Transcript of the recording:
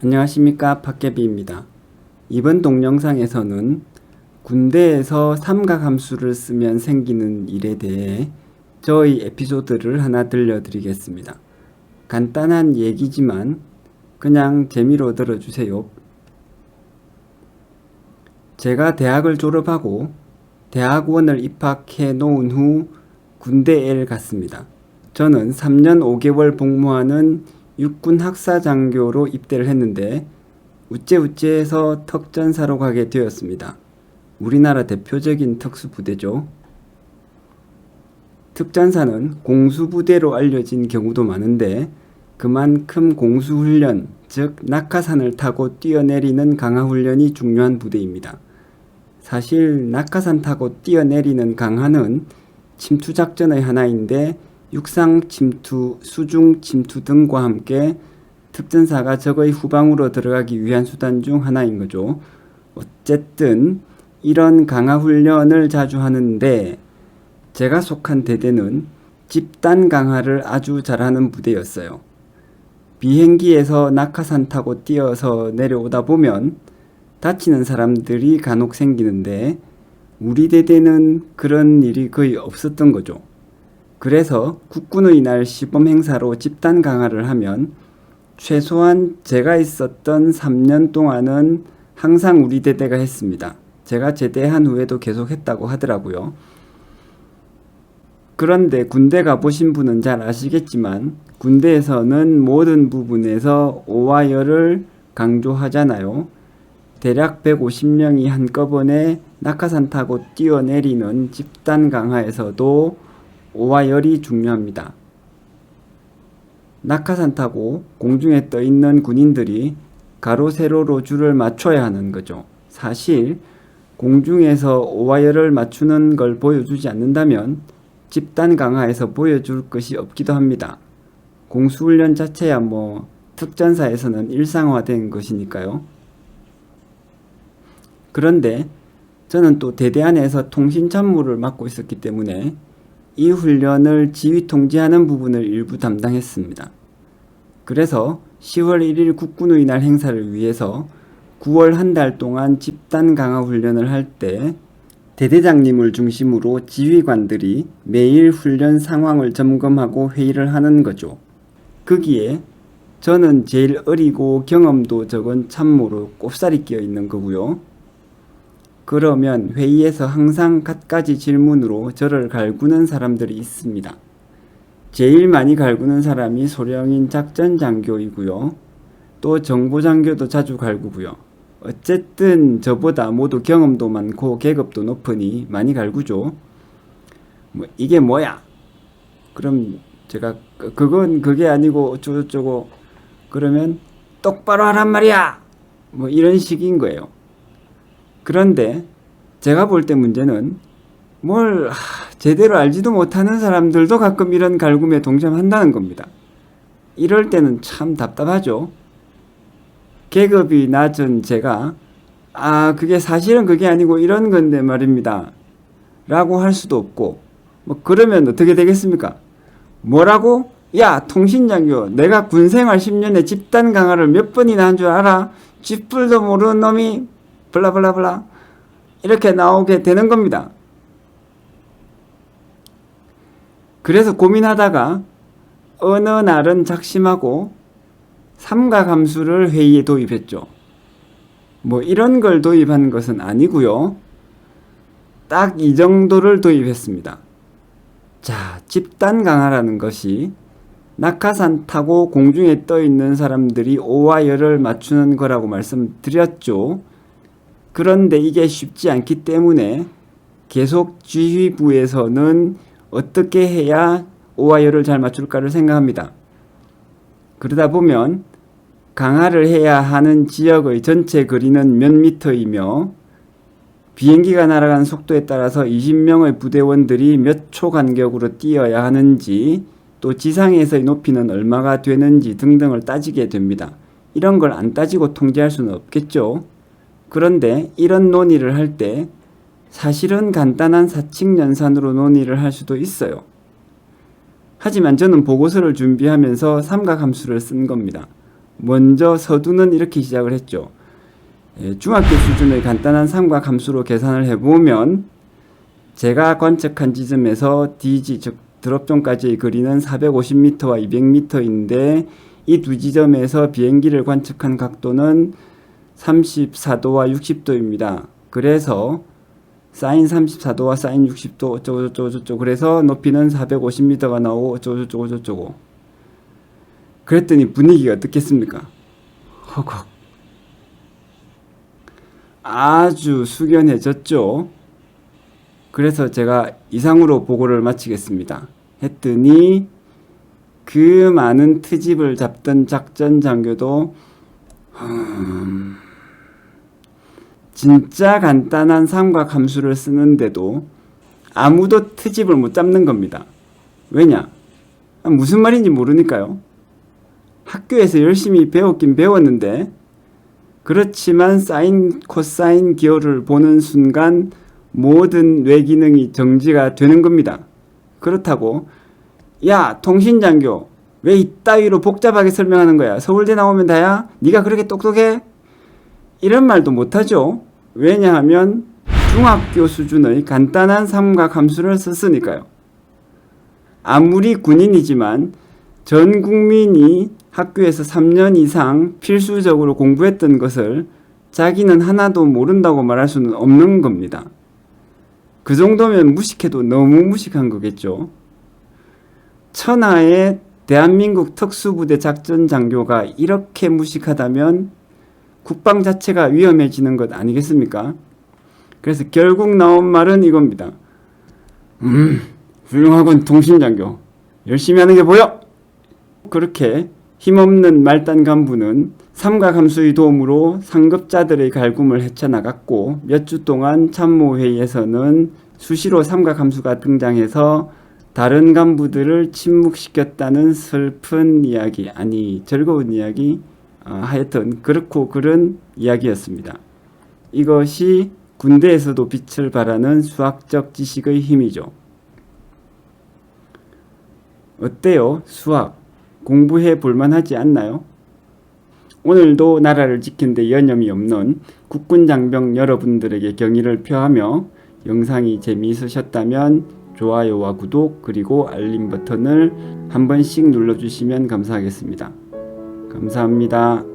안녕하십니까, 팟캐비입니다. 이번 동영상에서는 군대에서 삼각함수를 쓰면 생기는 일에 대해 저의 에피소드를 하나 들려드리겠습니다. 간단한 얘기지만 그냥 재미로 들어주세요. 제가 대학을 졸업하고 대학원을 입학해 놓은 후 군대에 갔습니다. 저는 3년 5개월 복무하는 육군 학사장교로 입대를 했는데 우째우째해서 특전사로 가게 되었습니다. 우리나라 대표적인 특수부대죠. 특전사는 공수부대로 알려진 경우도 많은데 그만큼 공수훈련, 즉 낙하산을 타고 뛰어내리는 강화훈련이 중요한 부대입니다. 사실 낙하산 타고 뛰어내리는 강화는 침투작전의 하나인데 육상 침투, 수중 침투 등과 함께 특전사가 적의 후방으로 들어가기 위한 수단 중 하나인 거죠. 어쨌든 이런 강화 훈련을 자주 하는데 제가 속한 대대는 집단 강화를 아주 잘하는 부대였어요. 비행기에서 낙하산 타고 뛰어서 내려오다 보면 다치는 사람들이 간혹 생기는데 우리 대대는 그런 일이 거의 없었던 거죠. 그래서 국군의 날 시범 행사로 집단 강화를 하면 최소한 제가 있었던 3년 동안은 항상 우리 대대가 했습니다. 제가 제대한 후에도 계속 했다고 하더라고요. 그런데 군대 가보신 분은 잘 아시겠지만 군대에서는 모든 부분에서 오와 열을 강조하잖아요. 대략 150명이 한꺼번에 낙하산 타고 뛰어내리는 집단 강화에서도 오와 열이 중요합니다. 낙하산 타고 공중에 떠 있는 군인들이 가로 세로로 줄을 맞춰야 하는 거죠. 사실 공중에서 오와 열을 맞추는 걸 보여주지 않는다면 집단 강화에서 보여줄 것이 없기도 합니다. 공수훈련 자체야 특전사에서는 일상화된 것이니까요. 그런데 저는 또 대대 안에서 통신참모를 맡고 있었기 때문에 이 훈련을 지휘 통제하는 부분을 일부 담당했습니다. 그래서 10월 1일 국군의 날 행사를 위해서 9월 한 달 동안 집단 강화 훈련을 할 때 대대장님을 중심으로 지휘관들이 매일 훈련 상황을 점검하고 회의를 하는 거죠. 거기에 저는 제일 어리고 경험도 적은 참모로 꼽살이 끼어 있는 거고요. 그러면 회의에서 항상 갖가지 질문으로 저를 갈구는 사람들이 있습니다. 제일 많이 갈구는 사람이 소령인 작전장교이고요. 또 정보장교도 자주 갈구고요. 어쨌든 저보다 모두 경험도 많고 계급도 높으니 많이 갈구죠. 이게 뭐야? 그럼 제가 그건 그게 아니고 어쩌고저쩌고 그러면 똑바로 하란 말이야! 이런 식인 거예요. 그런데 제가 볼 때 문제는 제대로 알지도 못하는 사람들도 가끔 이런 갈굼에 동참한다는 겁니다. 이럴 때는 참 답답하죠. 계급이 낮은 제가 그게 사실은 그게 아니고 이런 건데 말입니다. 라고 할 수도 없고 그러면 어떻게 되겠습니까? 뭐라고? 야, 통신장교, 내가 군생활 10년에 집단 강화를 몇 번이나 한 줄 알아? 쥐뿔도 모르는 놈이 블라블라블라 이렇게 나오게 되는 겁니다. 그래서 고민하다가 어느 날은 작심하고 삼각함수를 회의에 도입했죠. 이런 걸 도입한 것은 아니고요. 딱 이 정도를 도입했습니다. 자, 집단 강화라는 것이 낙하산 타고 공중에 떠 있는 사람들이 오와 열을 맞추는 거라고 말씀드렸죠. 그런데 이게 쉽지 않기 때문에 계속 지휘부에서는 어떻게 해야 오와 열을 잘 맞출까를 생각합니다. 그러다 보면 강화를 해야 하는 지역의 전체 거리는 몇 미터이며 비행기가 날아가는 속도에 따라서 20명의 부대원들이 몇 초 간격으로 뛰어야 하는지 또 지상에서의 높이는 얼마가 되는지 등등을 따지게 됩니다. 이런 걸 안 따지고 통제할 수는 없겠죠. 그런데 이런 논의를 할 때 사실은 간단한 사칙 연산으로 논의를 할 수도 있어요. 하지만 저는 보고서를 준비하면서 삼각함수를 쓴 겁니다. 먼저 서두는 이렇게 시작을 했죠. 중학교 수준의 간단한 삼각함수로 계산을 해보면 제가 관측한 지점에서 DG 즉 드롭존까지의 거리는 450m와 200m인데 이 두 지점에서 비행기를 관측한 각도는 34도와 60도입니다. 그래서 사인 34도와 사인 60도 어쩌고저쩌고 그래서 높이는 450m가 나오고 어쩌고저쩌고 그랬더니 분위기가 어떻겠습니까? 허걱. 아주 숙연해졌죠. 그래서 제가 이상으로 보고를 마치겠습니다. 했더니 그 많은 트집을 잡던 작전 장교도 진짜 간단한 삼각함수를 쓰는데도 아무도 트집을 못 잡는 겁니다. 왜냐? 무슨 말인지 모르니까요. 학교에서 열심히 배웠긴 배웠는데 그렇지만 사인, 코사인 기호를 보는 순간 모든 뇌기능이 정지가 되는 겁니다. 그렇다고 야 통신장교 왜 이따위로 복잡하게 설명하는 거야? 서울대 나오면 다야? 네가 그렇게 똑똑해? 이런 말도 못하죠. 왜냐하면 중학교 수준의 간단한 삼각함수를 썼으니까요. 아무리 군인이지만 전 국민이 학교에서 3년 이상 필수적으로 공부했던 것을 자기는 하나도 모른다고 말할 수는 없는 겁니다. 그 정도면 무식해도 너무 무식한 거겠죠. 천하의 대한민국 특수부대 작전 장교가 이렇게 무식하다면 국방 자체가 위험해지는 것 아니겠습니까? 그래서 결국 나온 말은 이겁니다. 훌륭하군 통신장교. 열심히 하는 게 보여! 그렇게 힘없는 말단 간부는 삼각함수의 도움으로 상급자들의 갈굼을 헤쳐나갔고 몇 주 동안 참모회의에서는 수시로 삼각함수가 등장해서 다른 간부들을 침묵시켰다는 슬픈 이야기, 아니 즐거운 이야기, 하여튼 그렇고 그런 이야기였습니다. 이것이 군대에서도 빛을 발하는 수학적 지식의 힘이죠. 어때요? 수학 공부해 볼만하지 않나요? 오늘도 나라를 지키는데 여념이 없는 국군 장병 여러분들에게 경의를 표하며 영상이 재미있으셨다면 좋아요와 구독 그리고 알림 버튼을 한 번씩 눌러주시면 감사하겠습니다. 감사합니다.